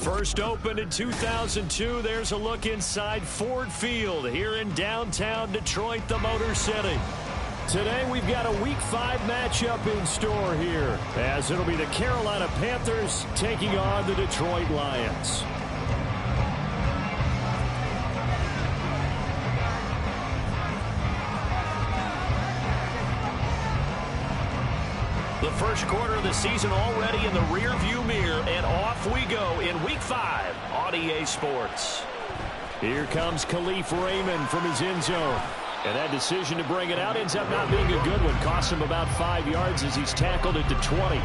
First opened in 2002, there's a look inside Ford Field here in downtown Detroit, the Motor City. Today we've got a Week 5 matchup in store here, as it'll be the Carolina Panthers taking on the Detroit Lions. The first quarter of the season already in the rearview mirror, and off we go in Week 5 on EA Sports. Here comes Khalif Raymond from his end zone. And that decision to bring it out ends up not being a good one. Costs him about 5 yards as he's tackled at the 20.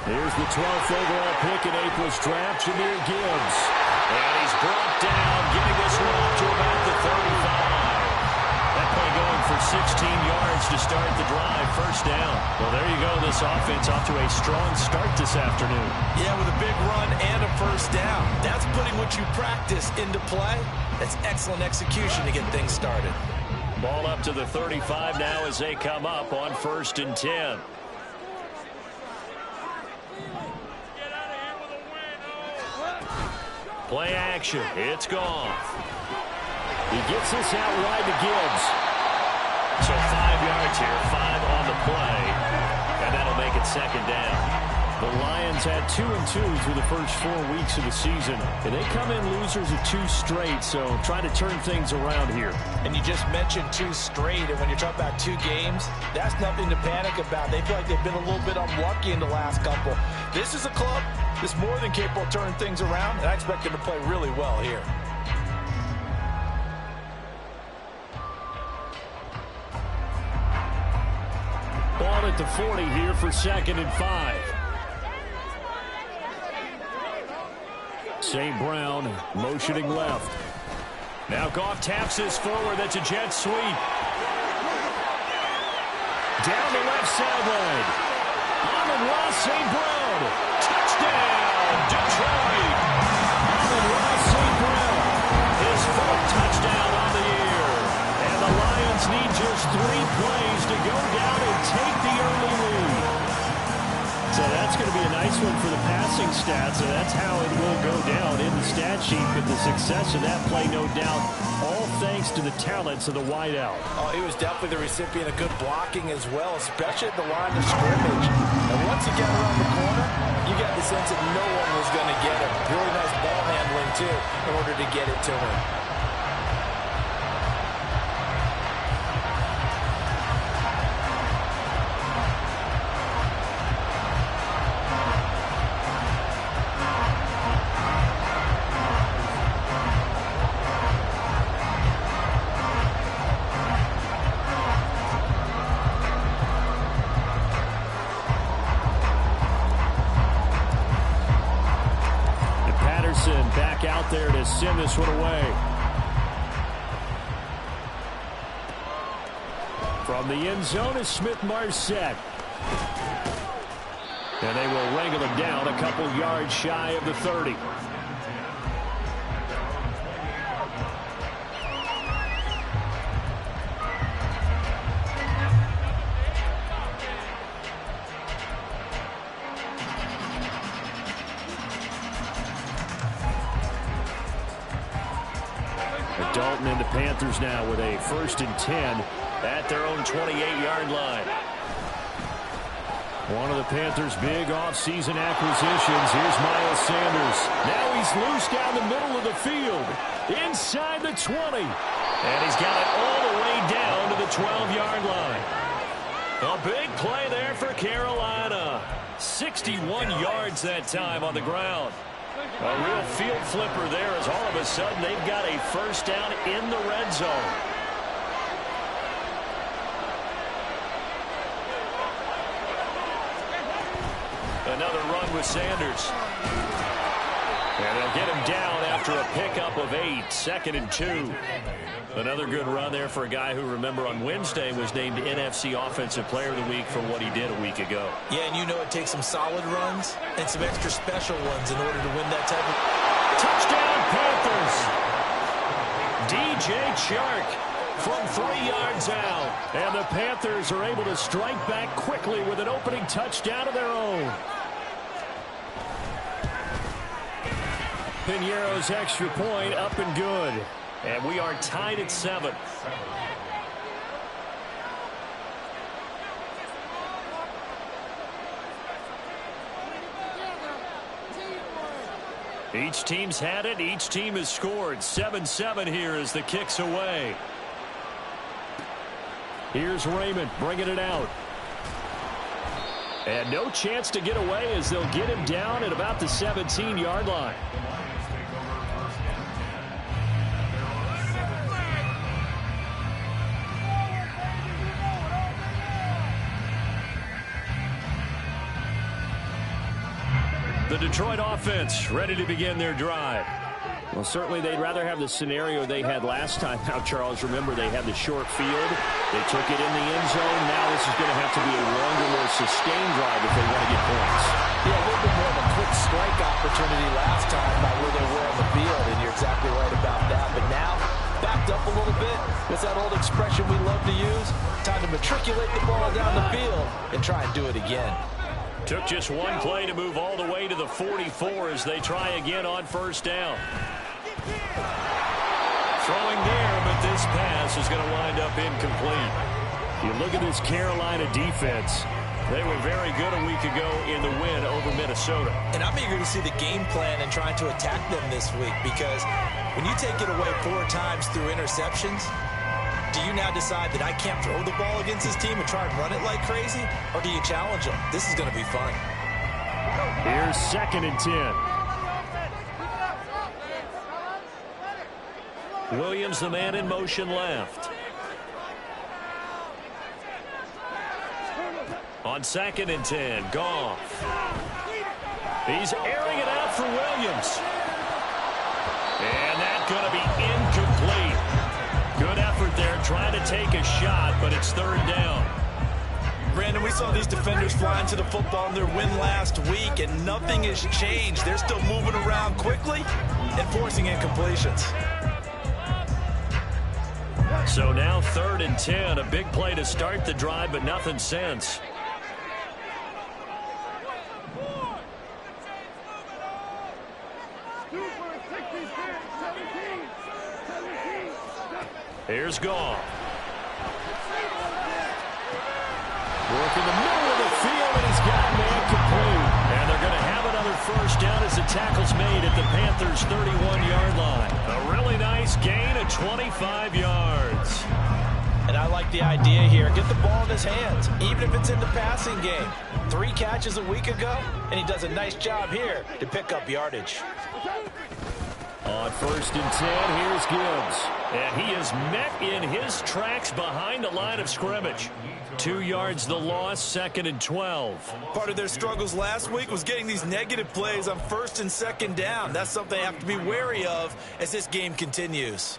Here's the 12th overall pick in April's draft, Jahmyr Gibbs. And he's brought down, getting this one up to about the 35. That play going for 16 yards to start the drive, first down. Well, there you go. This offense off to a strong start this afternoon. Yeah, with a big run and a first down. That's putting what you practice into play. That's excellent execution to get things started. Ball up to the 35 now as they come up on 1st and 10. Play action. It's gone. He gets this out wide to Gibbs. So 5 yards here, 5 on the play, and that'll make it second down. The Lions had 2-2 through the first 4 weeks of the season, and they come in losers of 2 straight, so trying to turn things around here. And you just mentioned 2 straight, and when you're talking about 2 games, that's nothing to panic about. They feel like they've been a little bit unlucky in the last couple. This is a club that's more than capable of turning things around, and I expect them to play really well here. Ball at the 40 here for 2nd and 5. St. Brown motioning left. Now Goff taps this forward. That's a jet sweep. Down the left sideline. Amon-Ra St. Brown. Touchdown, Detroit. Amon-Ra St. Brown. His 4th touchdown on the year. And the Lions need just 3 plays to go down and take the early lead. So that's going to be a nice one for the passing stats, so that's how it will go down in the stat sheet. But the success of that play, no doubt, all thanks to the talents of the wideout. Oh, he was definitely the recipient of good blocking as well, especially at the line of scrimmage. And once he got around the corner, you got the sense that no one was going to get him. Really nice ball handling, too, in order to get it to him. Back out there to send this one away. From the end zone is Smith-Marsette. And they will wrangle him down a couple yards shy of the 30. Dalton and the Panthers now with a 1st and 10 at their own 28-yard line. One of the Panthers' big offseason acquisitions. Here's Miles Sanders. Now he's loose down the middle of the field. Inside the 20. And he's got it all the way down to the 12-yard line. A big play there for Carolina. 61 yards that time on the ground. A real field flipper there as all of a sudden they've got a first down in the red zone. Another run with Sanders. And they'll get him down after a pickup of 8, 2nd and 2. Another good run there for a guy who, remember, on Wednesday was named NFC Offensive Player of the Week for what he did a week ago. Yeah, and you know it takes some solid runs and some extra special ones in order to win that type of... Touchdown, Panthers! DJ Chark from 3 yards out. And the Panthers are able to strike back quickly with an opening touchdown of their own. Piñeiro's extra point up and good. And we are tied at 7. Each team's had it. Each team has scored. 7-7 here as the kick's away. Here's Raymond bringing it out. And no chance to get away as they'll get him down at about the 17-yard line. The Detroit offense ready to begin their drive. Well, certainly they'd rather have the scenario they had last time. Now, Charles, remember, they had the short field. They took it in the end zone. Now this is going to have to be a longer, more sustained drive if they want to get points. Yeah, a little bit more of a quick strike opportunity last time by where they were on the field, and you're exactly right about that. But now, backed up a little bit. What's that old expression we love to use? Time to matriculate the ball down the field and try and do it again. Took just one play to move all the way to the 44 as they try again on first down. Throwing there, but this pass is going to wind up incomplete. You look at this Carolina defense. They were very good a week ago in the win over Minnesota. And I'm eager to see the game plan and trying to attack them this week, because when you take it away 4 times through interceptions, do you now decide that I can't throw the ball against this team and try and run it like crazy? Or do you challenge them? This is going to be fun. Here's 2nd and 10. Williams, the man in motion left. On 2nd and 10, Goff. He's airing it out for Williams. And that's going to be incomplete. Good effort there, trying to take a shot, but it's 3rd down. Brandon, we saw these defenders fly into the football in their win last week, and nothing has changed. They're still moving around quickly and forcing incompletions. So now 3rd and 10, a big play to start the drive, but nothing since. Here's Goff. Working the middle of the field, and he's got man complete. And they're going to have another first down as the tackle's made at the Panthers' 31-yard line. A really nice gain of 25 yards. And I like the idea here. Get the ball in his hands, even if it's in the passing game. 3 catches a week ago, and he does a nice job here to pick up yardage. On 1st and 10, here's Gibbs. And he is met in his tracks behind the line of scrimmage. 2 yards the loss, 2nd and 12. Part of their struggles last week was getting these negative plays on 1st and 2nd down. That's something they have to be wary of as this game continues.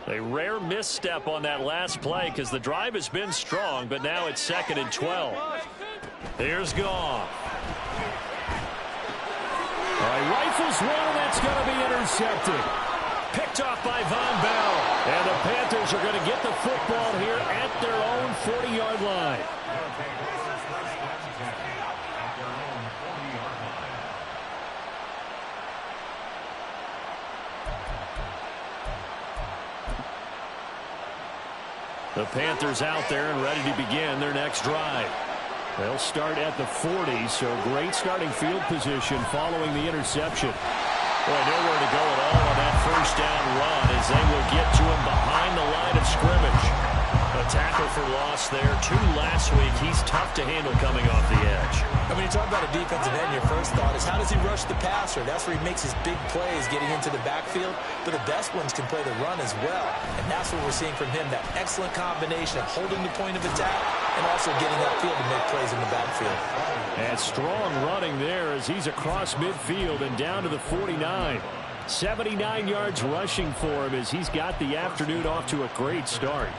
A rare misstep on that last play because the drive has been strong, but now it's 2nd and 12. Here's Goff. All right, rifles one, and that's going to be intercepted. Picked off by Von Bell. And the Panthers are going to get the football here at their own 40-yard line. The Panthers out there and ready to begin their next drive. They'll start at the 40, so great starting field position following the interception. Boy, nowhere to go at all on that first down run as they will get to him behind the line of scrimmage. A tackle for loss there. 2 last week. He's tough to handle coming off the edge. And when you talk about a defensive end, your first thought is how does he rush the passer? That's where he makes his big plays getting into the backfield. But the best ones can play the run as well. And that's what we're seeing from him, that excellent combination of holding the point of attack and also getting upfield to make plays in the backfield. And strong running there as he's across midfield and down to the 49. 79 yards rushing for him as he's got the afternoon off to a great start.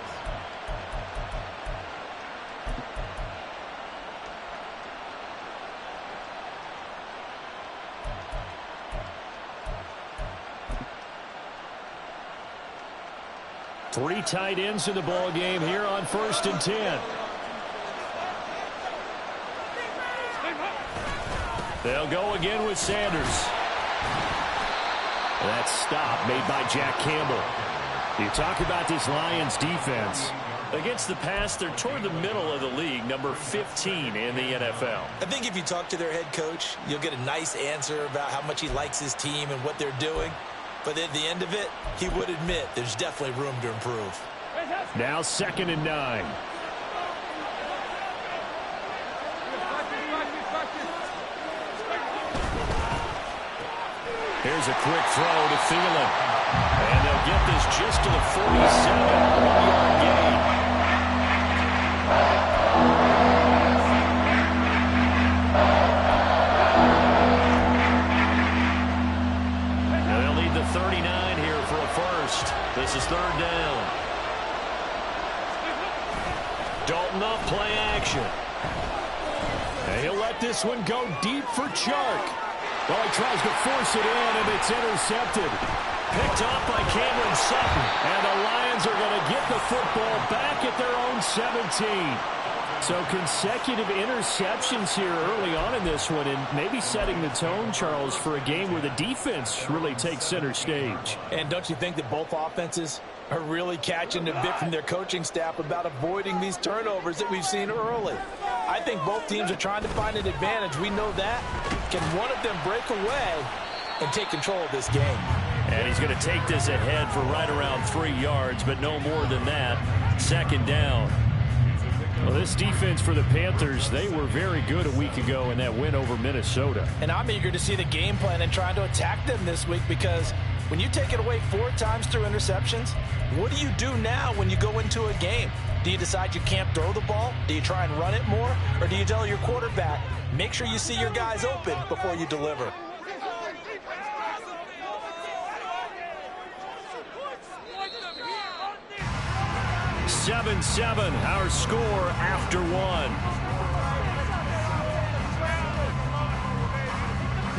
Three tight ends in the ball game here on 1st and 10. They'll go again with Sanders. That stop made by Jack Campbell. You talk about this Lions defense. Against the pass, they're toward the middle of the league, number 15 in the NFL. I think if you talk to their head coach, you'll get a nice answer about how much he likes his team and what they're doing. But at the end of it, he would admit there's definitely room to improve. Now 2nd and 9. Here's a quick throw to Thielen. And they'll get this just to the 47. 1-yard gain. And they'll need the 39 here for a first. This is 3rd down. Dalton off play action. And he'll let this one go deep for Chark. Well, he tries to force it in, and it's intercepted. Picked off by Cameron Sutton. And the Lions are going to get the football back at their own 17. So consecutive interceptions here early on in this one, and maybe setting the tone, Charles, for a game where the defense really takes center stage. And don't you think that both offenses are really catching a bit from their coaching staff about avoiding these turnovers that we've seen early? I think both teams are trying to find an advantage. We know that. Can one of them break away and take control of this game? And he's going to take this ahead for right around 3 yards, but no more than that. 2nd down. Well, this defense for the Panthers, they were very good a week ago in that win over Minnesota. And I'm eager to see the game plan and trying to attack them this week, because when you take it away 4 times through interceptions, what do you do now when you go into a game? Do you decide you can't throw the ball? Do you try and run it more? Or do you tell your quarterback, make sure you see your guys open before you deliver? Seven, our score after 1.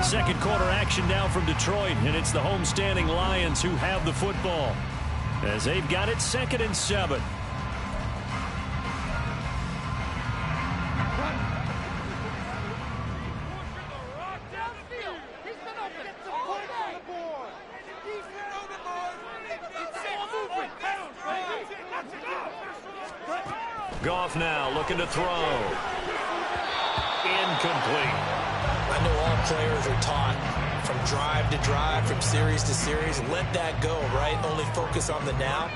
Second quarter action now from Detroit, and it's the homestanding Lions who have the football as they've got it 2nd and 7. Goff now looking to throw. Incomplete. I know all players are taught from drive to drive, from series to series, let that go, right? Only focus on the now.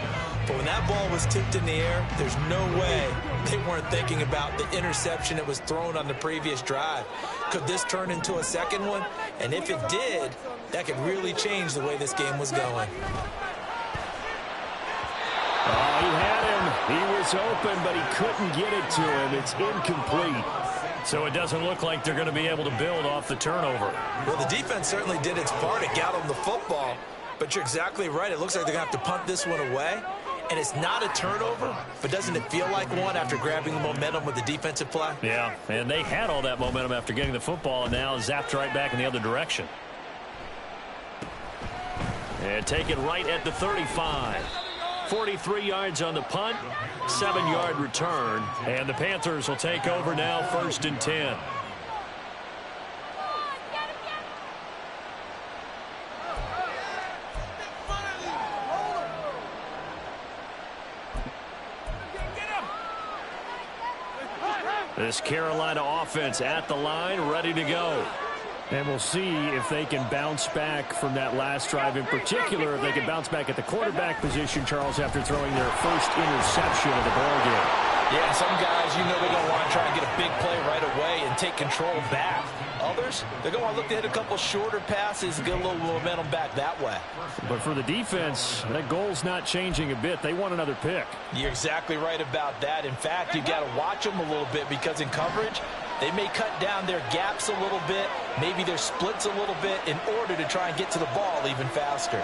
But when that ball was tipped in the air, there's no way they weren't thinking about the interception that was thrown on the previous drive. Could this turn into a second one? And if it did, that could really change the way this game was going. Oh, he had him. He was open, but he couldn't get it to him. It's incomplete. So it doesn't look like they're going to be able to build off the turnover. Well, the defense certainly did its part to get them the football, but you're exactly right. It looks like they're going to have to punt this one away, and it's not a turnover, but doesn't it feel like one after grabbing the momentum with the defensive play? Yeah, and they had all that momentum after getting the football, and now zapped right back in the other direction. And take it right at the 35. 43 yards on the punt, 7-yard return, and the Panthers will take over now 1st and 10. This Carolina offense at the line, ready to go. And we'll see if they can bounce back from that last drive in particular, if they can bounce back at the quarterback position, Charles, after throwing their first interception of the ballgame. Yeah, some guys, you know they're going to want to try and get a big play right away and take control back. Others, they're going to want to look to hit a couple shorter passes and get a little momentum back that way. But for the defense, that goal's not changing a bit. They want another pick. You're exactly right about that. In fact, you got to watch them a little bit because in coverage, they may cut down their gaps a little bit, maybe their splits a little bit in order to try and get to the ball even faster.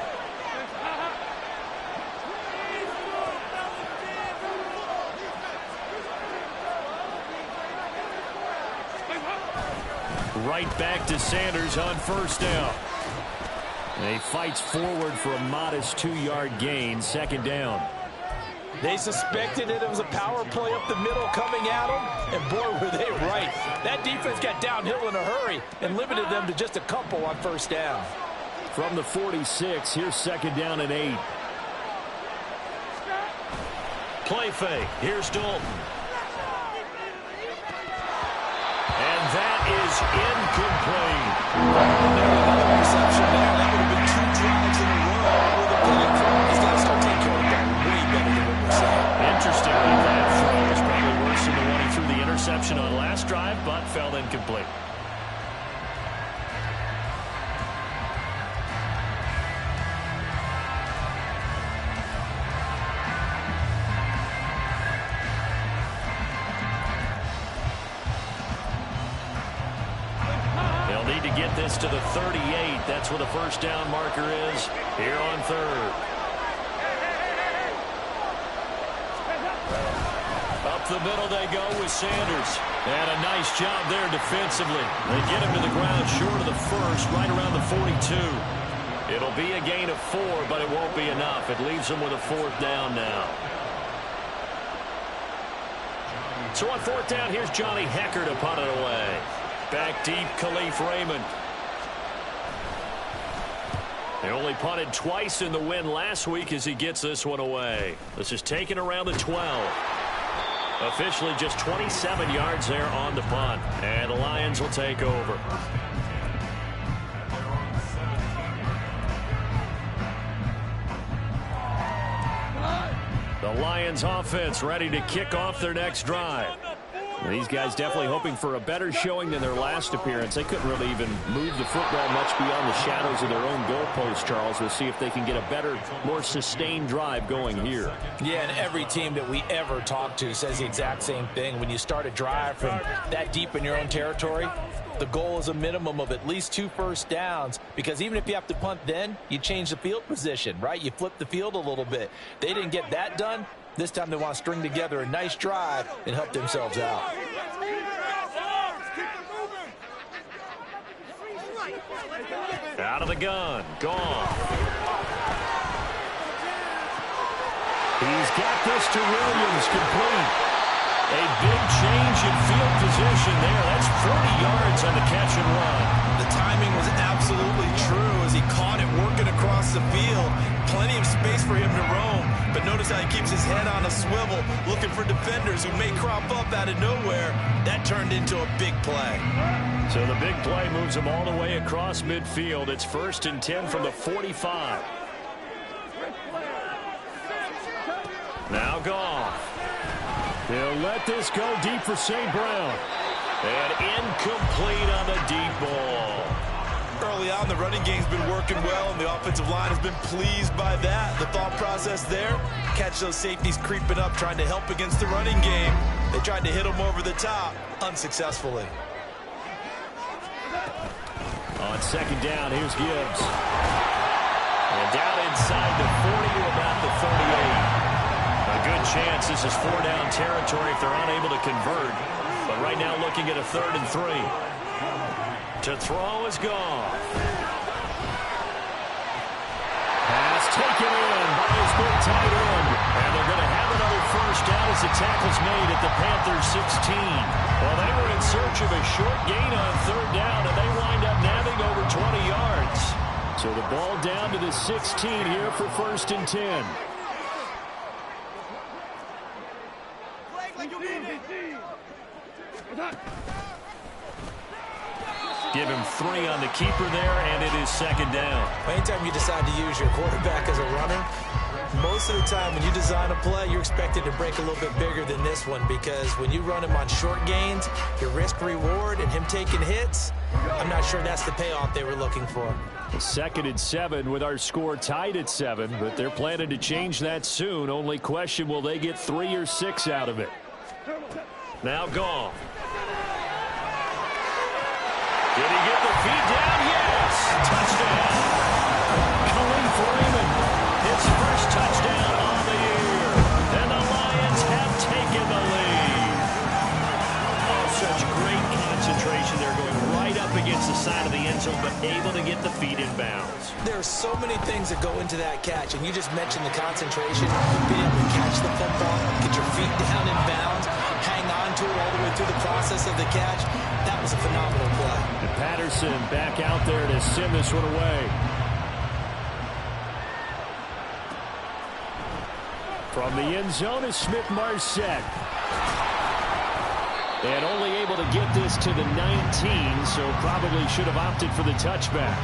Right back to Sanders on first down. And he fights forward for a modest 2-yard gain, second down. They suspected it was a power play up the middle coming at them, and boy, were they right. That defense got downhill in a hurry and limited them to just a couple on first down. From the 46, here's second down and 8. Play fake. Here's Dalton. And that is incomplete. Another reception there. That would have been 2 drives in a row with a pick. He's got to start taking care of the ball way better than what we're saying. Interestingly, that throw was probably worse than the one he threw the interception on last drive, but fell incomplete. Get this to the 38. That's where the first down marker is here on third. Up the middle they go with Sanders. And a nice job there defensively. They get him to the ground short of the first, right around the 42. It'll be a gain of 4, but it won't be enough. It leaves them with a fourth down now. So on fourth down, here's Johnny Hekker to punt it away. Back deep, Khalif Raymond. They only punted twice in the win last week as he gets this one away. This is taken around the 12. Officially just 27 yards there on the punt. And the Lions will take over. The Lions offense ready to kick off their next drive. These guys definitely hoping for a better showing than their last appearance. They couldn't really even move the football much beyond the shadows of their own goalpost, Charles. We'll see if they can get a better, more sustained drive going here. Yeah, and every team that we ever talk to says the exact same thing. When you start a drive from that deep in your own territory, the goal is a minimum of at least 2 first downs, because even if you have to punt then, you change the field position, right? You flip the field a little bit. They didn't get that done. This time they want to string together a nice drive and help themselves out. Out of the gun. Gone. He's got this to Williams, complete. A big change in field position there. That's 40 yards on the catch and run. The timing was absolutely true as he caught it working across the field. Plenty of space for him to roam. But notice how he keeps his head on a swivel, looking for defenders who may crop up out of nowhere. That turned into a big play. So the big play moves him all the way across midfield. It's 1st and 10 from the 45. Now Goff. He'll let this go deep for St. Brown. And incomplete on the deep ball. Early on, the running game's been working well, and the offensive line has been pleased by that. The thought process there, catch those safeties creeping up, trying to help against the running game. They tried to hit them over the top, unsuccessfully. On second down, here's Gibbs. And down inside the 40 to about the 38. A good chance this is 4-down territory if they're unable to convert. But right now looking at a 3rd and 3. To throw is Goff. Pass taken in by his big tight end. And they're going to have another first down as the tackle's made at the Panthers 16. Well, they were in search of a short gain on 3rd down, and they wind up nabbing over 20 yards. So the ball down to the 16 here for 1st and 10. Give him 3 on the keeper there, and it is second down. Anytime you decide to use your quarterback as a runner, most of the time when you design a play, you're expected to break a little bit bigger than this one, because when you run him on short gains, your risk-reward and him taking hits, I'm not sure that's the payoff they were looking for. 2nd and 7 with our score tied at 7, but they're planning to change that soon. Only question, will they get 3 or 6 out of it? Now Goff. Did he get the feed down? Yes! Touchdown! Khalif Raymond, his first touchdown on the year. And the Lions have taken the lead. Oh, such great concentration. They're going right up against the side of the end zone, but able to get the feet in bounds. There are so many things that go into that catch, and you just mentioned the concentration, being able to catch the football, get your feet down in bounds, hang on to it all the way through the process of the catch. That was a phenomenal play. And Patterson back out there to send this one away. From the end zone is Smith-Marsette. And only able to get this to the 19, so probably should have opted for the touchback.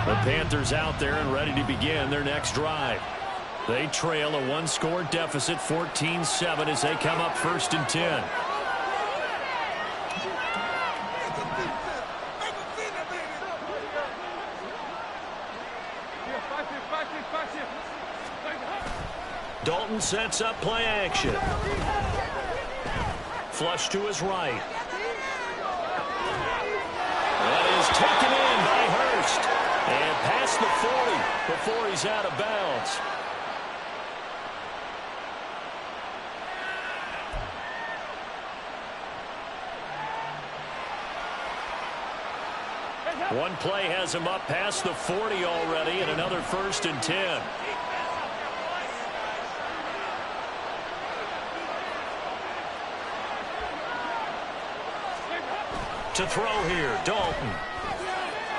The Panthers out there and ready to begin their next drive. They trail a 1-score deficit, 14-7, as they come up 1st and 10. Dalton sets up play action. Flush to his right. That is taken in by Hurst. And past the 40 before he's out of bounds. One play has him up past the 40 already, and another 1st and 10. To throw here, Dalton.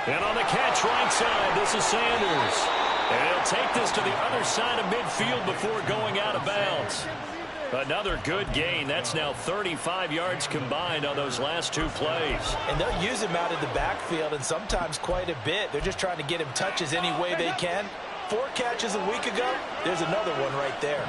And on the catch right side, this is Sanders. And he'll take this to the other side of midfield before going out of bounds. Another good gain. That's now 35 yards combined on those last 2 plays. And they'll use him out of the backfield, and sometimes quite a bit. They're just trying to get him touches any way they can. 4 catches a week ago, there's another one right there.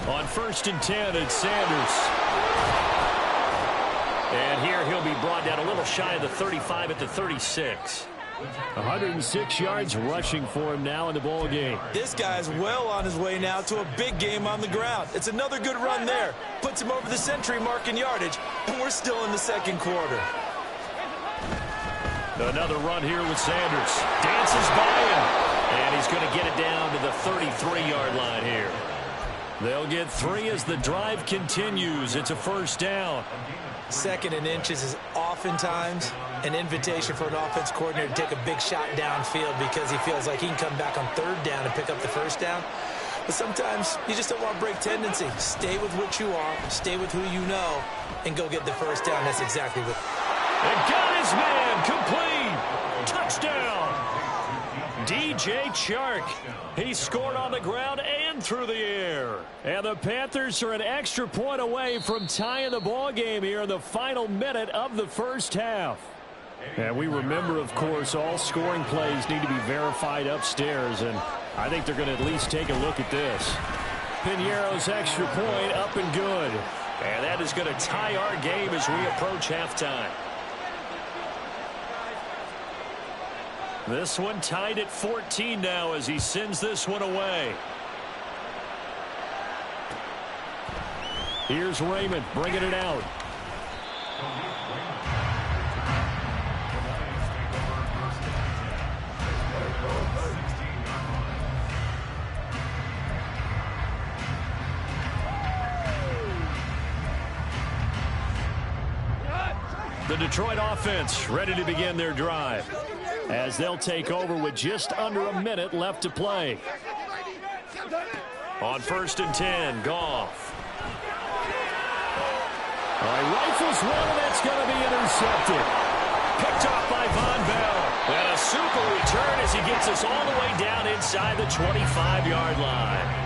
On 1st and 10, it's Sanders. And here he'll be brought down a little shy of the 35 at the 36. 106 yards rushing for him now in the ball game. This guy's well on his way now to a big game on the ground. It's another good run there. Puts him over the century mark in yardage, and we're still in the 2nd quarter. Another run here with Sanders. Dances by him. And he's going to get it down to the 33-yard line here. They'll get 3 as the drive continues. It's a 1st down. 2nd and inches is oftentimes an invitation for an offense coordinator to take a big shot downfield because he feels like he can come back on 3rd down and pick up the 1st down. But sometimes you just don't want to break tendency. Stay with what you are, stay with who you know, and go get the 1st down. That's exactly what. And got his man complete. Touchdown. DJ Chark. He scored on the ground and through the air. And the Panthers are an extra point away from tying the ball game here in the final minute of the 1st half. And we remember, of course, all scoring plays need to be verified upstairs, and I think they're going to at least take a look at this. Piñeiro's extra point up and good. And that is going to tie our game as we approach halftime. This one tied at 14 now as he sends this one away. Here's Raymond bringing it out. The Detroit offense ready to begin their drive as they'll take over with just under a minute left to play. On 1st and 10, Goff. All right, rifles one, and that's going to be intercepted. Picked off by Von Bell. And a super return as he gets us all the way down inside the 25-yard line.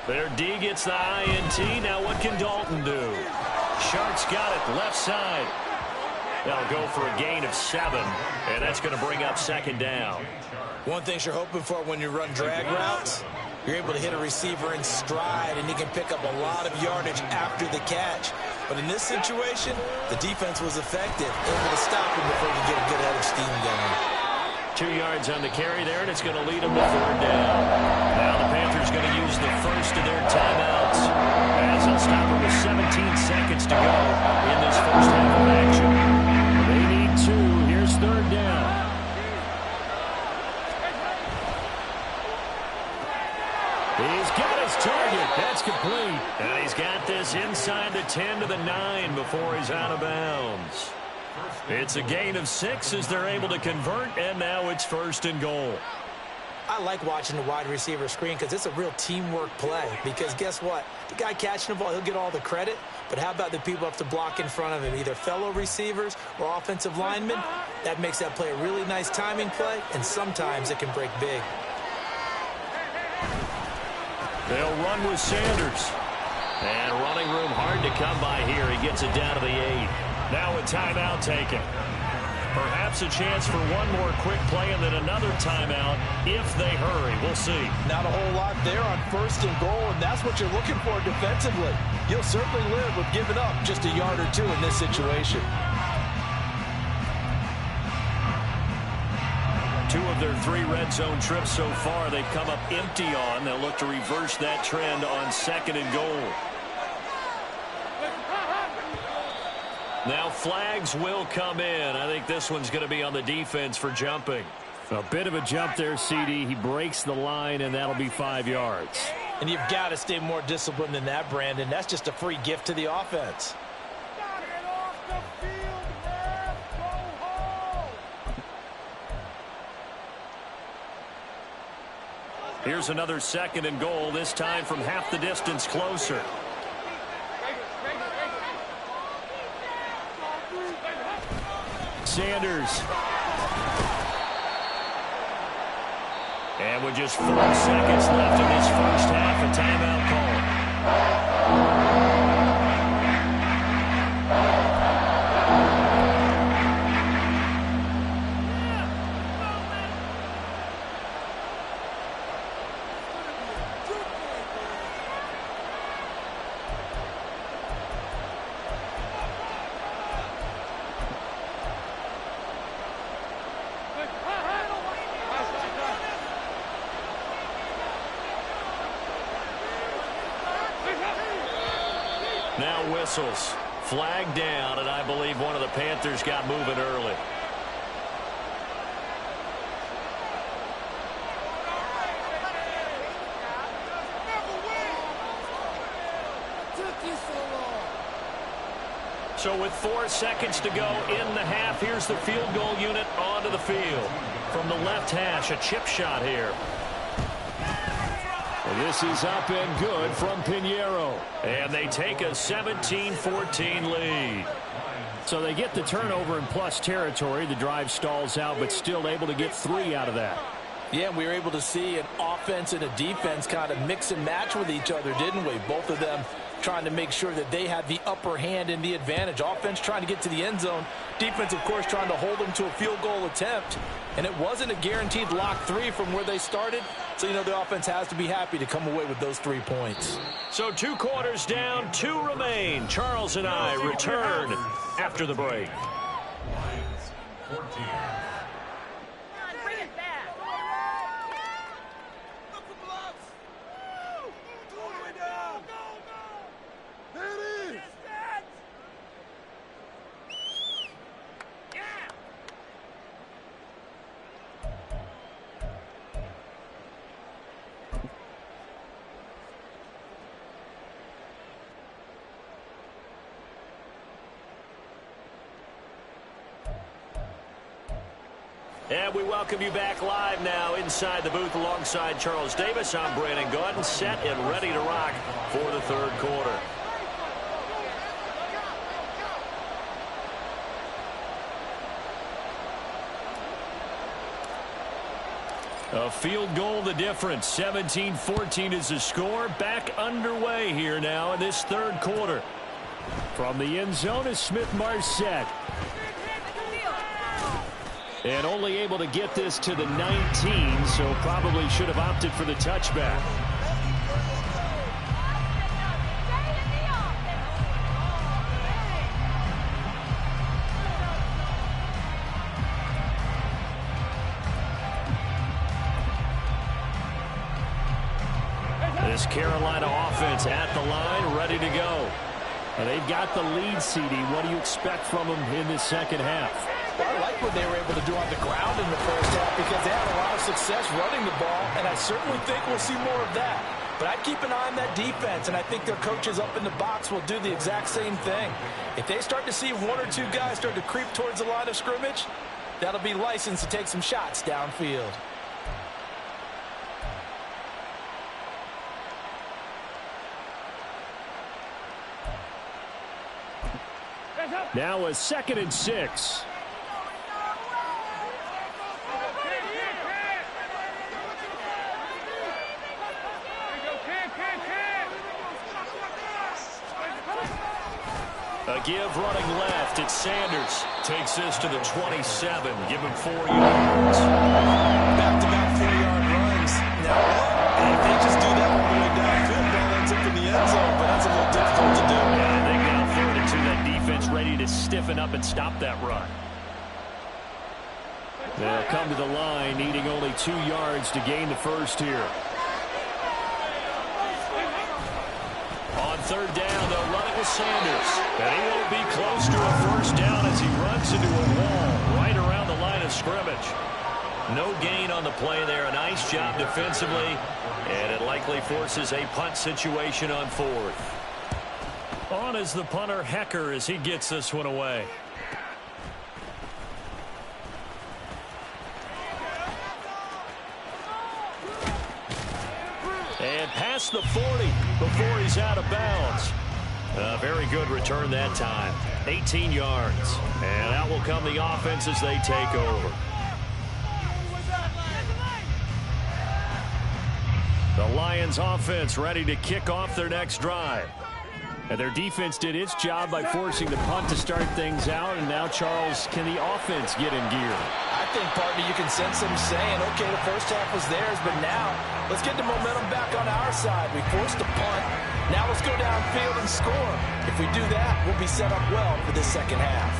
Their D gets the INT. Now what can Dalton do? Shark's got it left side. They'll go for a gain of 7, and that's going to bring up 2nd down. One thing you're hoping for when you run drag routes, you're able to hit a receiver in stride, and he can pick up a lot of yardage after the catch. But in this situation, the defense was effective, able to stop him before he could get a good head of steam going. 2 yards on the carry there, and it's going to lead them to 3rd down. Now the Panthers going to use the first of their timeouts as they'll stop it with 17 seconds to go in this first half of action. They need 2. Here's 3rd down. He's got his target. That's complete. And he's got this inside the 10 to the 9 before he's out of bounds. It's a gain of 6 as they're able to convert, and now it's 1st and goal. I like watching the wide receiver screen because it's a real teamwork play. Because guess what? The guy catching the ball, he'll get all the credit. But how about the people up to block in front of him, either fellow receivers or offensive linemen? That makes that play a really nice timing play, and sometimes it can break big. They'll run with Sanders. And running room hard to come by here. He gets it down to the 8. Now a timeout taken. Perhaps a chance for one more quick play and then another timeout if they hurry. We'll see. Not a whole lot there on 1st and goal, and that's what you're looking for defensively. You'll certainly live with giving up just a yard or 2 in this situation. 2 of their 3 red zone trips so far they've come up empty on. They'll look to reverse that trend on 2nd and goal. Now flags will come in. I think this one's going to be on the defense for jumping. A bit of a jump there, CD. He breaks the line, and that'll be 5 yards. And you've got to stay more disciplined than that, Brandon. That's just a free gift to the offense. Here's another 2nd and goal, this time from half the distance closer. Sanders. And with just 4 seconds left in this first half, a timeout call. Now whistles. Flag down, and I believe one of the Panthers got moving early. So with 4 seconds to go in the half, here's the field goal unit onto the field. From the left hash, a chip shot here. This is up and good from Pinheiro. And they take a 17-14 lead. So they get the turnover in plus territory. The drive stalls out, but still able to get 3 out of that. Yeah, we were able to see an offense and a defense kind of mix and match with each other, didn't we? Both of them trying to make sure that they had the upper hand and the advantage. Offense trying to get to the end zone. Defense, of course, trying to hold them to a field goal attempt. And it wasn't a guaranteed lock 3 from where they started. So, you know, the offense has to be happy to come away with those 3 points. So 2 quarters down, 2 remain. Charles and I return after the break. And we welcome you back live now inside the booth alongside Charles Davis. I'm Brandon Gaudin, set and ready to rock for the third quarter. A field goal the difference. 17-14 is the score. Back underway here now in this third quarter. From the end zone is Smith-Marsette. And only able to get this to the 19, so probably should have opted for the touchback. This Carolina offense at the line, ready to go. And they've got the lead, CD. What do you expect from them in this second half? Well, I like what they were able to do on the ground in the first half because they had a lot of success running the ball, and I certainly think we'll see more of that. But I'd keep an eye on that defense, and I think their coaches up in the box will do the exact same thing. If they start to see one or two guys start to creep towards the line of scrimmage, that'll be licensed to take some shots downfield. Now a 2nd and 6. A give running left. It's Sanders. Takes this to the 27. Give him 4 yards. Back-to-back 4-yard runs. Now, if they just do that all the way downfield, ball ends up in the end zone, but that's a little difficult to do. Yeah, they now throw it into that defense ready to stiffen up and stop that run. They'll come to the line, needing only 2 yards to gain the first here. On third down, they'll run it with Sanders. And he won't be close to a first down as he runs into a wall right around the line of scrimmage. No gain on the play there. A nice job defensively. And it likely forces a punt situation on 4th. On is the punter, Hecker, as he gets this one away. And past the 40 before he's out of bounds. A very good return that time. 18 yards. And out will come the offense as they take over. The Lions offense ready to kick off their next drive. And their defense did its job by forcing the punt to start things out. And now, Charles, can the offense get in gear? I think, partner, you can sense them saying, okay, the first half was theirs, but now let's get the momentum back on our side. We forced a punt. Now let's go downfield and score. If we do that, we'll be set up well for this second half.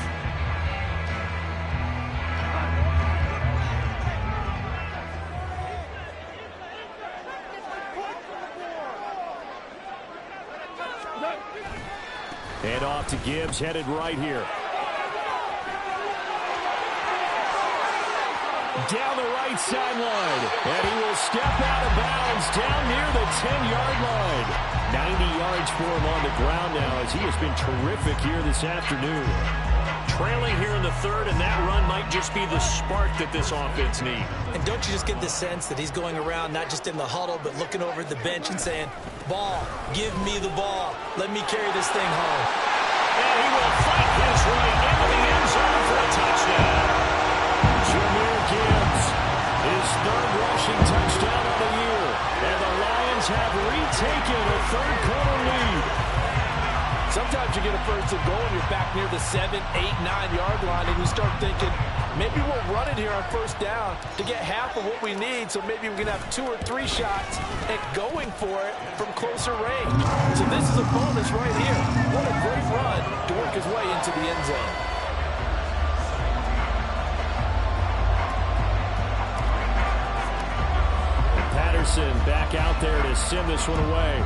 And off to Gibbs, headed right here. Down the right sideline. And he will step out of bounds down near the 10-yard line. 90 yards for him on the ground now as he has been terrific here this afternoon. Trailing here in the third, and that run might just be the spark that this offense needs. And don't you just get the sense that he's going around not just in the huddle, but looking over at the bench and saying, ball, give me the ball. Let me carry this thing home. And he will fight his way into the end zone for a touchdown. Jahmyr Gibbs, his 3rd rushing touchdown of the year. And the Lions have retaken a third-quarter lead. Sometimes you get a first and goal and you're back near the 7, 8, 9-yard line, and you start thinking, maybe we'll run it here on first down to get half of what we need, so maybe we can have 2 or 3 shots at going for it from closer range. So this is a bonus right here. What a great run to work his way into the end zone. And Patterson back out there to send this one away.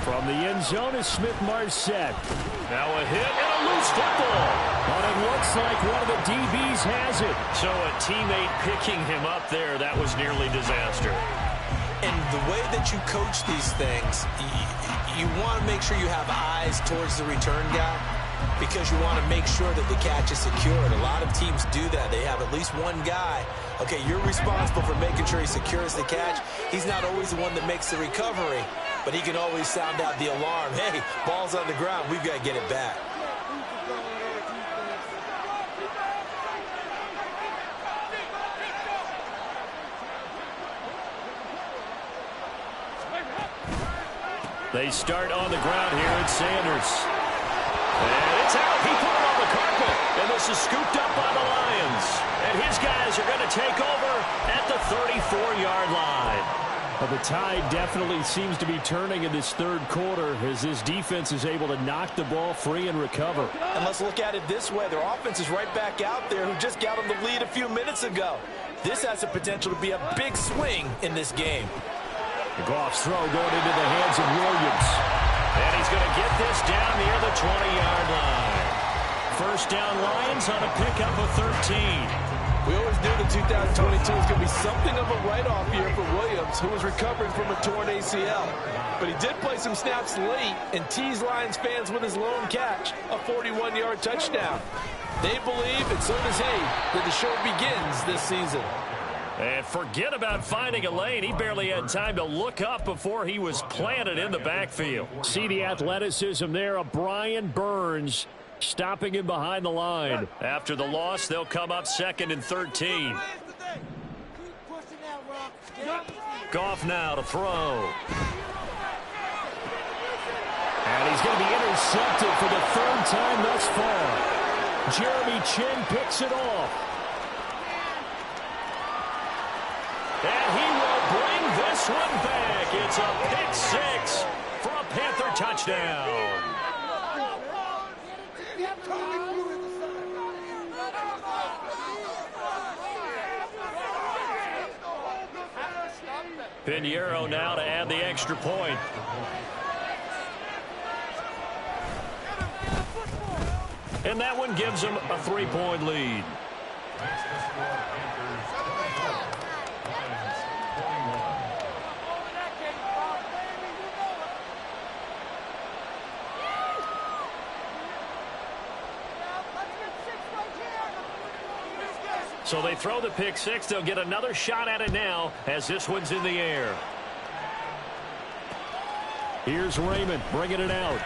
From the end zone is Smith-Marsette. Now a hit and a loose football. But it looks like one of the DBs has it. So a teammate picking him up there, that was nearly disaster. And the way that you coach these things, you want to make sure you have eyes towards the return guy. because you want to make sure that the catch is secured. A lot of teams do that. They have at least one guy. Okay, you're responsible for making sure he secures the catch. He's not always the one that makes the recovery, but he can always sound out the alarm. Hey, ball's on the ground. We've got to get it back. They start on the ground here at Sanders. And it's out. He put it on the carpet. And this is scooped up by the Lions. And his guys are going to take over at the 34-yard line. Well, the tide definitely seems to be turning in this third quarter as this defense is able to knock the ball free and recover. And let's look at it this way. Their offense is right back out there who just got them the lead a few minutes ago. This has the potential to be a big swing in this game. Goff's throw going into the hands of Williams. And he's going to get this down near the 20-yard line. First down Lions on a pickup of 13. We always knew that 2022 was going to be something of a write-off year for Williams, who was recovering from a torn ACL. But he did play some snaps late and teased Lions fans with his lone catch, a 41-yard touchdown. They believe, and so does he, that the show begins this season. And forget about finding a lane. He barely had time to look up before he was planted in the backfield. See the athleticism there of Brian Burns stopping him behind the line. After the loss, they'll come up 2nd and 13. Goff now to throw. And he's going to be intercepted for the 3rd time thus far. Jeremy Chinn picks it off. And he will bring this one back. It's a pick 6 for a Panther touchdown. Pinheiro now to add the extra point. And that one gives him a 3-point lead. So they throw the pick 6. They'll get another shot at it now as this one's in the air. Here's Raymond bringing it out.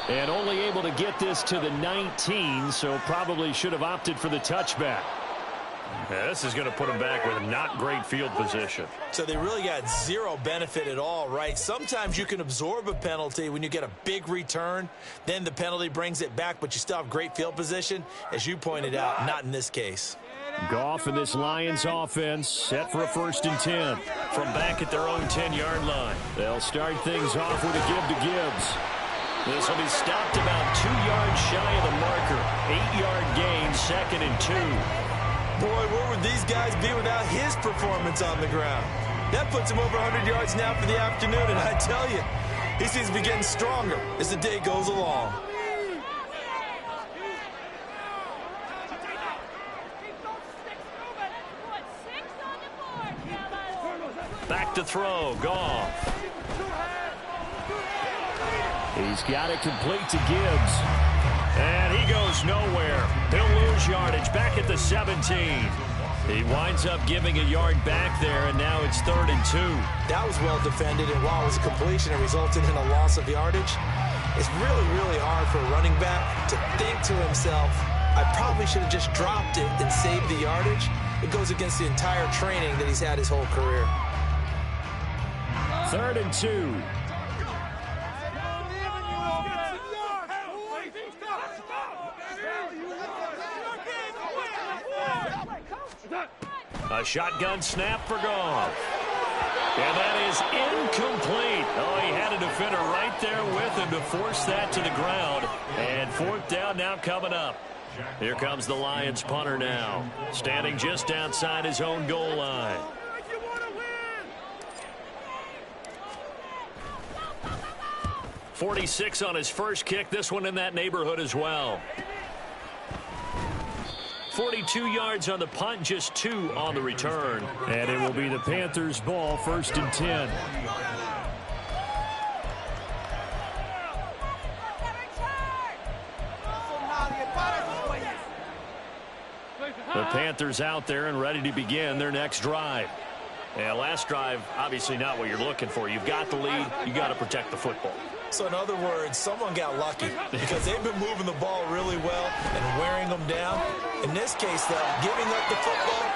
And only able to get this to the 19, so probably should have opted for the touchback. Yeah, this is going to put them back with not great field position. So they really got zero benefit at all, right? Sometimes you can absorb a penalty when you get a big return. Then the penalty brings it back, but you still have great field position. As you pointed out, not in this case. Goff and this Lions offense set for a 1st and 10 from back at their own 10-yard line. They'll start things off with a give to Gibbs. This will be stopped about 2 yards shy of the marker. 8-yard gain, 2nd and 2. Boy, where would these guys be without his performance on the ground? That puts him over 100 yards now for the afternoon, and I tell you, he seems to be getting stronger as the day goes along. Back to throw, Goff. He's got it complete to Gibbs. And he goes nowhere. He'll lose yardage back at the 17. He winds up giving a yard back there, and now it's 3rd and 2. That was well defended, and while it was a completion, it resulted in a loss of yardage. It's really, really hard for a running back to think to himself, I probably should have just dropped it and saved the yardage. It goes against the entire training that he's had his whole career. 3rd and 2. A shotgun snap for Goff. And that is incomplete. Oh, he had a defender right there with him to force that to the ground. And 4th down now coming up. Here comes the Lions punter now, standing just outside his own goal line. .46 on his first kick. This one in that neighborhood as well. 42 yards on the punt, just 2 on the return. And it will be the Panthers' ball, 1st and 10. The Panthers out there and ready to begin their next drive. Yeah, last drive, obviously not what you're looking for. You've got the lead. You got to protect the football. So in other words, someone got lucky because they've been moving the ball really well and wearing them down. In this case, though, giving up the football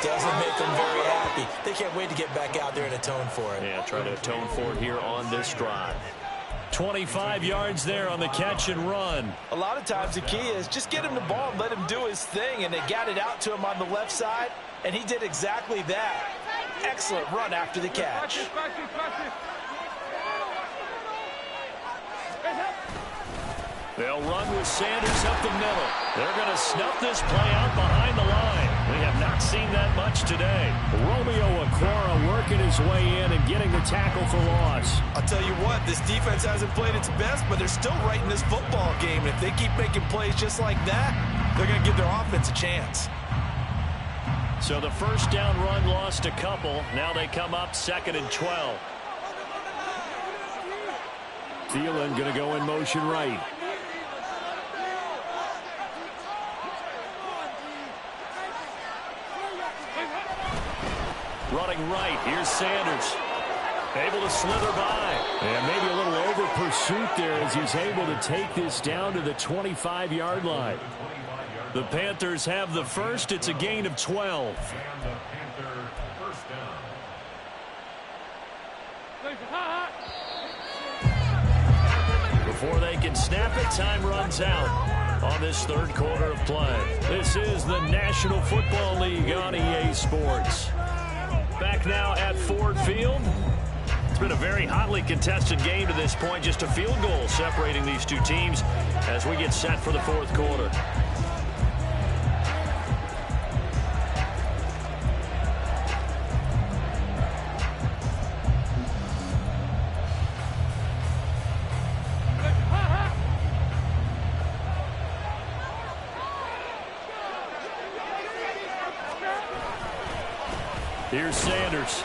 doesn't make them very happy. They can't wait to get back out there and atone for it. Yeah, try to atone for it here on this drive. 25 yards there on the catch and run. A lot of times the key is just get him the ball and let him do his thing, and they got it out to him on the left side, and he did exactly that. Excellent run after the catch. They'll run with Sanders up the middle. They're going to snuff this play out behind the line. We have not seen that much today. Romeo Okwara working his way in and getting the tackle for loss. I'll tell you what, this defense hasn't played its best, but they're still right in this football game. And if they keep making plays just like that, they're going to give their offense a chance. So the first down run lost a couple. Now they come up 2nd and 12. Thielen going to go in motion right. Running right, here's Sanders. Able to slither by. And maybe a little over pursuit there as he's able to take this down to the 25-yard line. The Panthers have the first. It's a gain of 12. Before they can snap it, time runs out on this third quarter of play. This is the National Football League on EA Sports. Back now at Ford Field. It's been a very hotly contested game to this point. Just a field goal separating these two teams as we get set for the fourth quarter. Here's Sanders.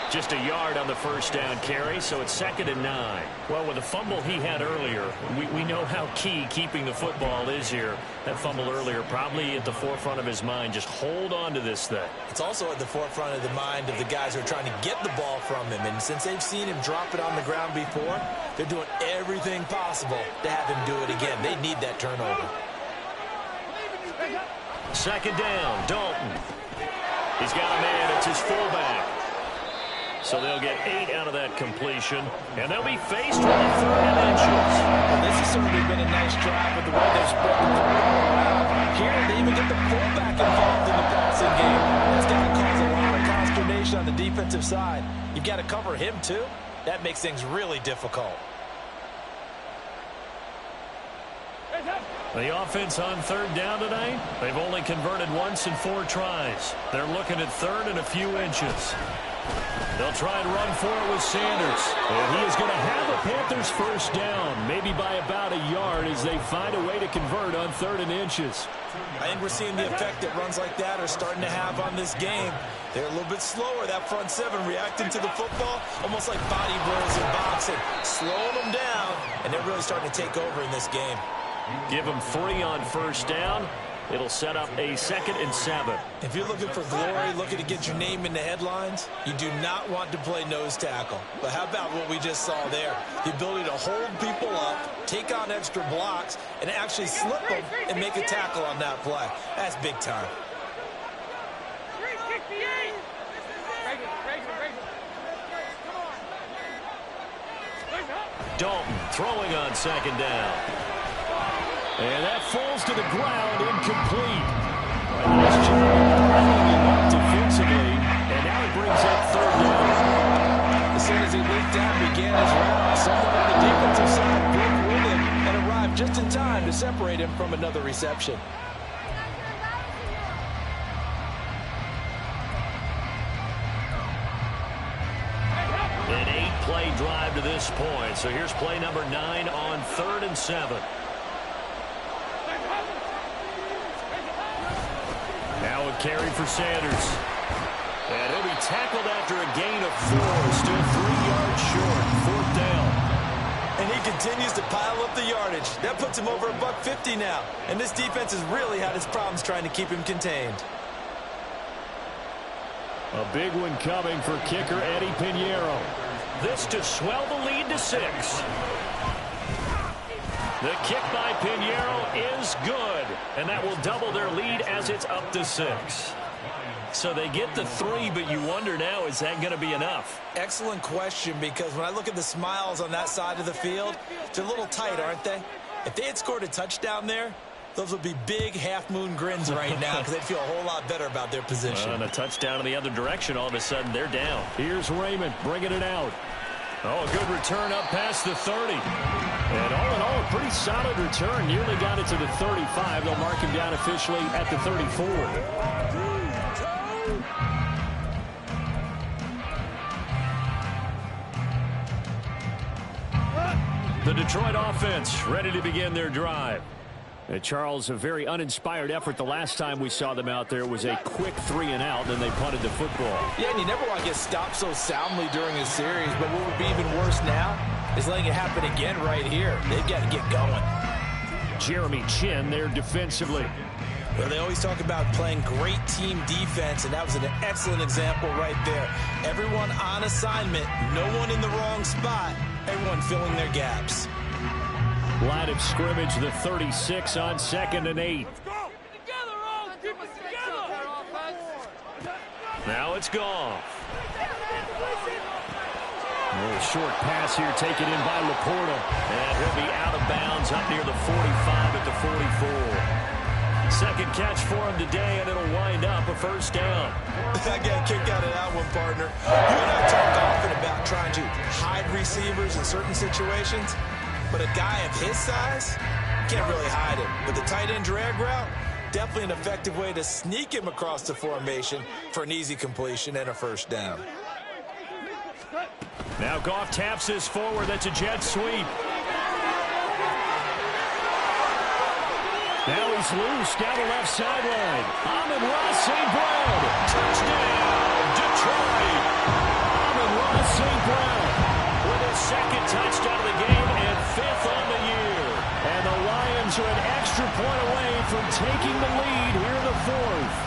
Just a yard on the first down carry, so it's 2nd and 9. Well, with the fumble he had earlier, we know how key keeping the football is here. That fumble earlier probably at the forefront of his mind. Just hold on to this thing. It's also at the forefront of the mind of the guys who are trying to get the ball from him. And since they've seen him drop it on the ground before, they're doing everything possible to have him do it again. They need that turnover. 2nd down, Dalton. He's got a man. It's his fullback. So they'll get 8 out of that completion, and they'll be faced with a 3rd and inches. Well, this has certainly been a nice drive with the way they've spread the football around. Here, they even get the fullback involved in the passing game. That's got to cause a lot of consternation on the defensive side. You've got to cover him, too. That makes things really difficult. The offense on 3rd down tonight, they've only converted once in 4 tries. They're looking at 3rd and a few inches. They'll try and run for it with Sanders. And he is going to have a Panthers first down, maybe by about a yard as they find a way to convert on 3rd and inches. I think we're seeing the effect that runs like that are starting to have on this game. They're a little bit slower, that front 7, reacting to the football, almost like body blows in boxing, slowing them down, and they're really starting to take over in this game. Give them 3 on first down. It'll set up a 2nd and 7. If you're looking for glory, looking to get your name in the headlines, you do not want to play nose tackle. But how about what we just saw there? The ability to hold people up, take on extra blocks, and actually slip them and make a tackle on that play. That's big time. Dalton throwing on 2nd down. And that falls to the ground, incomplete. A nice job defensively, and now it brings up 3rd down. As soon as he leaped down, began his route, someone on the defensive side broke with him and arrived just in time to separate him from another reception. An 8-play drive to this point. So here's play number 9 on 3rd and 7. Now a carry for Sanders. And he'll be tackled after a gain of 4. Still 3 yards short. 4th down. And he continues to pile up the yardage. That puts him over $150 now. And this defense has really had its problems trying to keep him contained. A big one coming for kicker Eddie Piñeiro. This to swell the lead to 6. The kick by Piñeiro is good. And that will double their lead as it's up to 6. So they get the 3, but you wonder now, is that going to be enough? Excellent question, because when I look at the smiles on that side of the field, they're a little tight, aren't they? If they had scored a touchdown there, those would be big half-moon grins right now because they'd feel a whole lot better about their position. And a touchdown in the other direction, all of a sudden they're down. Here's Raymond bringing it out. Oh, a good return up past the 30. And all in all, a pretty solid return. Nearly got it to the 35. They'll mark him down officially at the 34. The Detroit offense ready to begin their drive. Charles, a very uninspired effort the last time we saw them out there. It was a quick 3-and-out, and they punted the football. Yeah, and you never want to get stopped so soundly during a series, but what would be even worse now is letting it happen again right here. They've got to get going. Jeremy Chinn there defensively. Well, they always talk about playing great team defense, and that was an excellent example right there. Everyone on assignment, no one in the wrong spot, everyone filling their gaps. Line of scrimmage, the 36 on 2nd and 8. Now it's Goff. A little short pass here taken in by Laporta. And he'll be out of bounds up near the 45 at the 44. Second catch for him today, and it'll wind up a first down. I got a kick out of that one, partner. You and I talked often about trying to hide receivers in certain situations. But a guy of his size, can't really hide him. But the tight end drag route, definitely an effective way to sneak him across the formation for an easy completion and a first down. Now Goff taps this forward. That's a jet sweep. Now he's loose down the left sideline. Amon-Ra St. Brown. Touchdown, Detroit. Amon-Ra St. Brown with his second touchdown of the game and 5th on the year. And the Lions are an extra point away from taking the lead here in the 4th.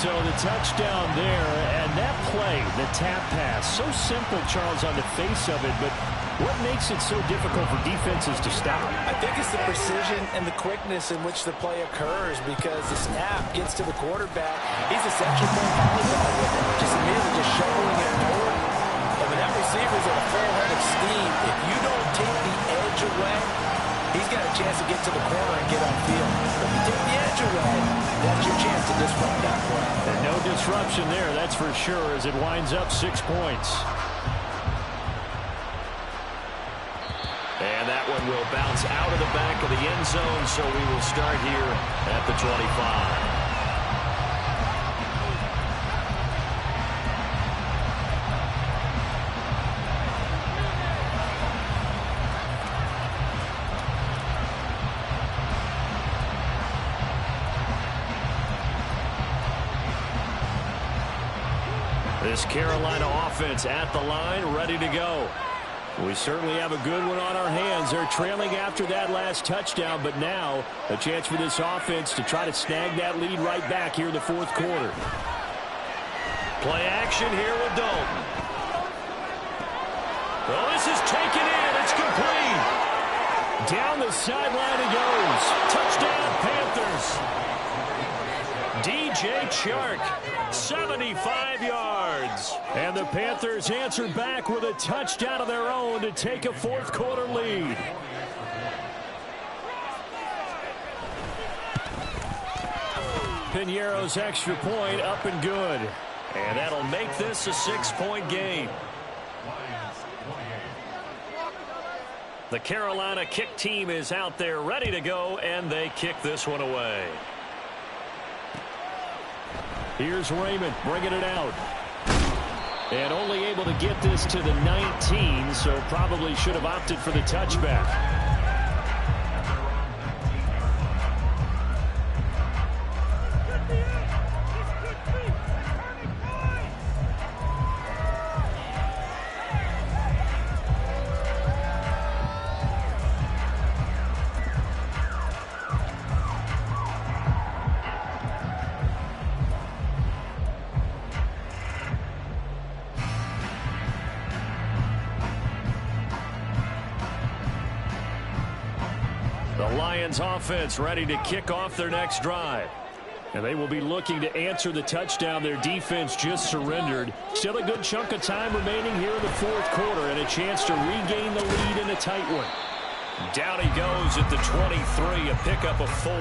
So the touchdown there, and that play, the tap pass, so simple, Charles, on the face of it, but what makes it so difficult for defenses to stop? I think it's the precision and the quickness in which the play occurs, because the snap gets to the quarterback. He's essentially playing volleyball with it, just immediately just shoveling it forward. And when that receiver's at a full head of steam, if you don't take the edge away, he's got a chance to get to the corner and get on field. If you take the edge away, that's your chance to disrupt that play. And no disruption there, that's for sure, as it winds up 6 points. And that one will bounce out of the back of the end zone, so we will start here at the 25. This Carolina offense at the line, ready to go. We certainly have a good one on our hands. They're trailing after that last touchdown, but now a chance for this offense to try to snag that lead right back here in the 4th quarter. Play action here with Dalton. Well, this is taken in. It's complete. Down the sideline it goes. Touchdown, Panthers. DJ Chark, 75 yards. And the Panthers answer back with a touchdown of their own to take a 4th quarter lead. Piñeiro's extra point up and good. And that'll make this a 6-point game. The Carolina kick team is out there ready to go, and they kick this one away. Here's Raymond bringing it out. And only able to get this to the 19, so probably should have opted for the touchback. Lions offense ready to kick off their next drive. And they will be looking to answer the touchdown their defense just surrendered. Still a good chunk of time remaining here in the fourth quarter and a chance to regain the lead in a tight one. Down he goes at the 23, a pickup of 4.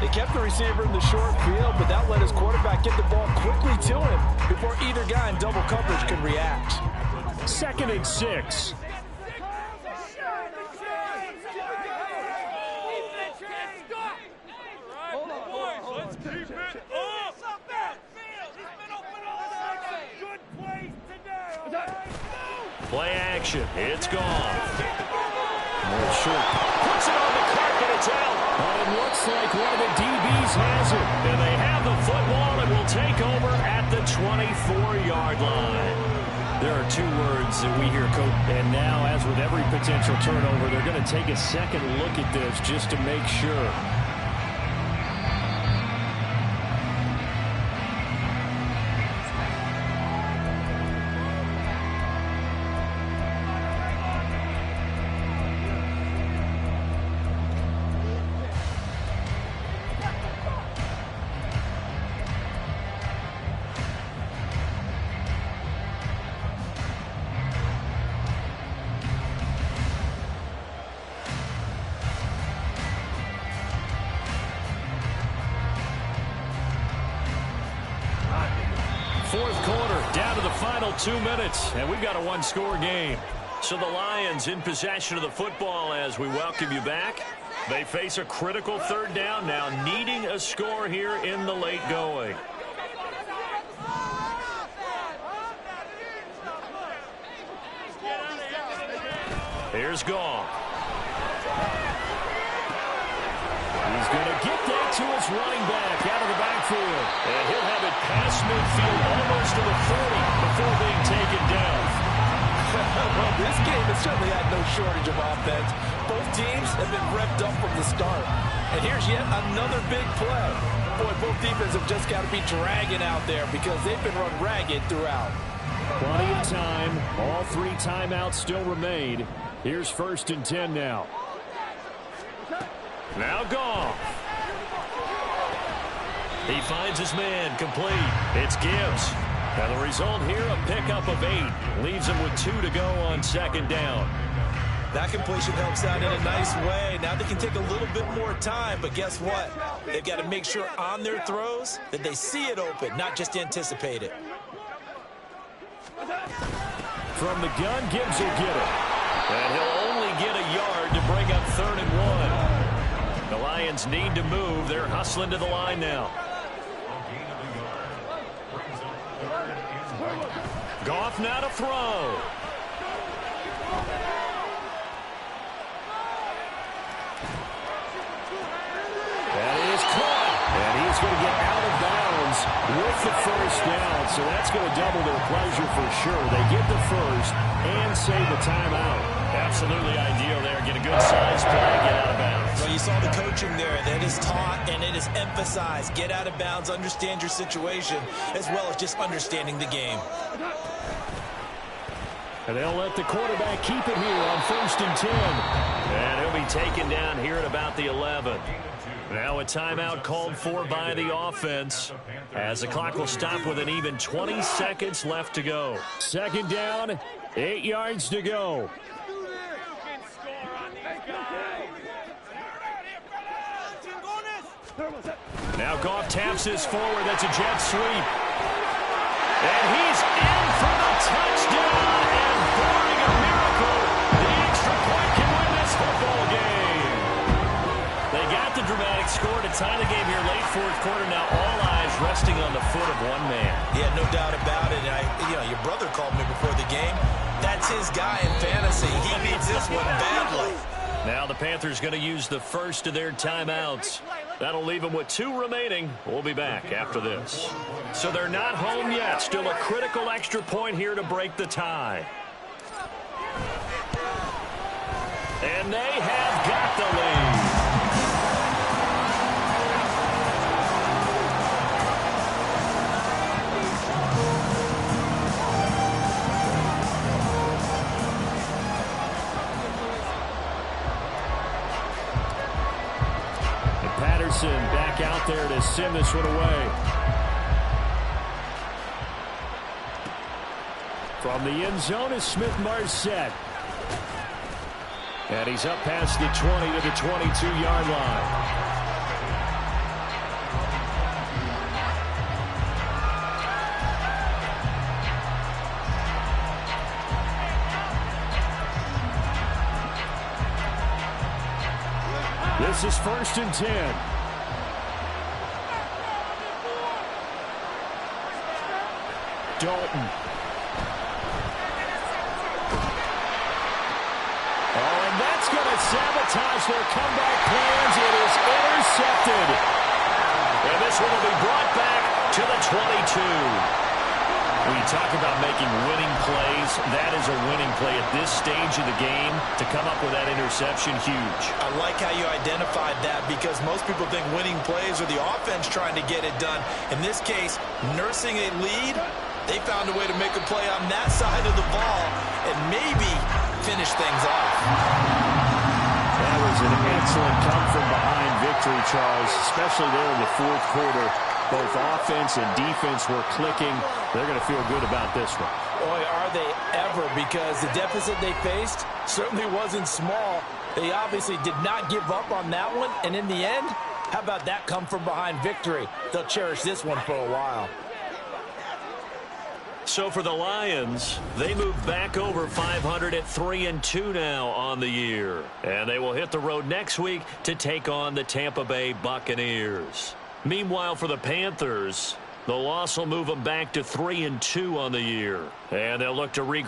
They kept the receiver in the short field, but that let his quarterback get the ball quickly to him before either guy in double coverage could react. 2nd and 6. Play action. It's gone. Short. Puts it on the carpet. It's out. Well, it looks like one of the DBs has it. And they have the football and will take over at the 24-yard line. There are 2 words that we hear, Coach. And now, as with every potential turnover, they're going to take a second look at this just to make sure. Fourth quarter, down to the final 2 minutes, and we've got a 1-score game. So the Lions in possession of the football as we welcome you back. They face a critical 3rd down now, needing a score here in the late going. Here's Goff. He's going to get that to his running back out of the backfield. And he'll have it past midfield almost to the 40 before being taken down. Well, this game has certainly had no shortage of offense. Both teams have been revved up from the start. And here's yet another big play. Boy, both defenses have just got to be dragging out there because they've been run ragged throughout. Plenty of time. All 3 timeouts still remain. Here's 1st and 10 now. Now Goff. He finds his man complete. It's Gibbs. And the result here, a pickup of 8. Leaves him with 2 to go on 2nd down. That completion helps out in a nice way. Now they can take a little bit more time, but guess what? They've got to make sure on their throws that they see it open, not just anticipate it. From the gun, Gibbs will get it. And he'll only get a yard to bring up 3rd and 1. The Lions need to move. They're hustling to the line now. Goff now to throw. That is caught. And he's going to get out of bounds with the 1st down. So that's going to double their pleasure for sure. They get the 1st and save the timeout. Absolutely ideal there. Get a good size play, get out of bounds. Well, you saw the coaching there. That is taught and it is emphasized. Get out of bounds, understand your situation, as well as just understanding the game. And they'll let the quarterback keep it here on 1st and 10. And he'll be taken down here at about the 11. Now a timeout called for by the offense as the clock will stop with an even 20 seconds left to go. 2nd down, 8 yards to go. Now Goff taps this forward. That's a jet sweep. And he's in for the touchdown. And barring a miracle, the extra point can win this football game. They got the dramatic score to tie the game here late 4th quarter. Now all eyes resting on the foot of one man. Yeah, no doubt about it. Your brother called me before the game. That's his guy in fantasy. He needs this one badly. Now the Panthers going to use the 1st of their timeouts. That'll leave them with 2 remaining. We'll be back after this. So they're not home yet. Still a critical extra point here to break the tie. And they have got the lead. Patterson back out there to send this one away. From the end zone is Smith-Marsette. And he's up past the 20 to the 22-yard line. This is 1st and 10. Dalton. Oh, and that's going to sabotage their comeback plans. It is intercepted. And this one will be brought back to the 22. When you talk about making winning plays, that is a winning play at this stage of the game. To come up with that interception, huge. I like how you identified that, because most people think winning plays are the offense trying to get it done. In this case, nursing a lead, they found a way to make a play on that side of the ball and maybe finish things off. That was an excellent come-from-behind victory, Charles, especially there in the fourth quarter. Both offense and defense were clicking. They're going to feel good about this one. Boy, are they ever, because the deficit they faced certainly wasn't small. They obviously did not give up on that one, and in the end, how about that come-from-behind victory? They'll cherish this one for a while. So for the Lions, they move back over 500 at 3-2 now on the year. And they will hit the road next week to take on the Tampa Bay Buccaneers. Meanwhile, for the Panthers, the loss will move them back to 3-2 on the year. And they'll look to regroup.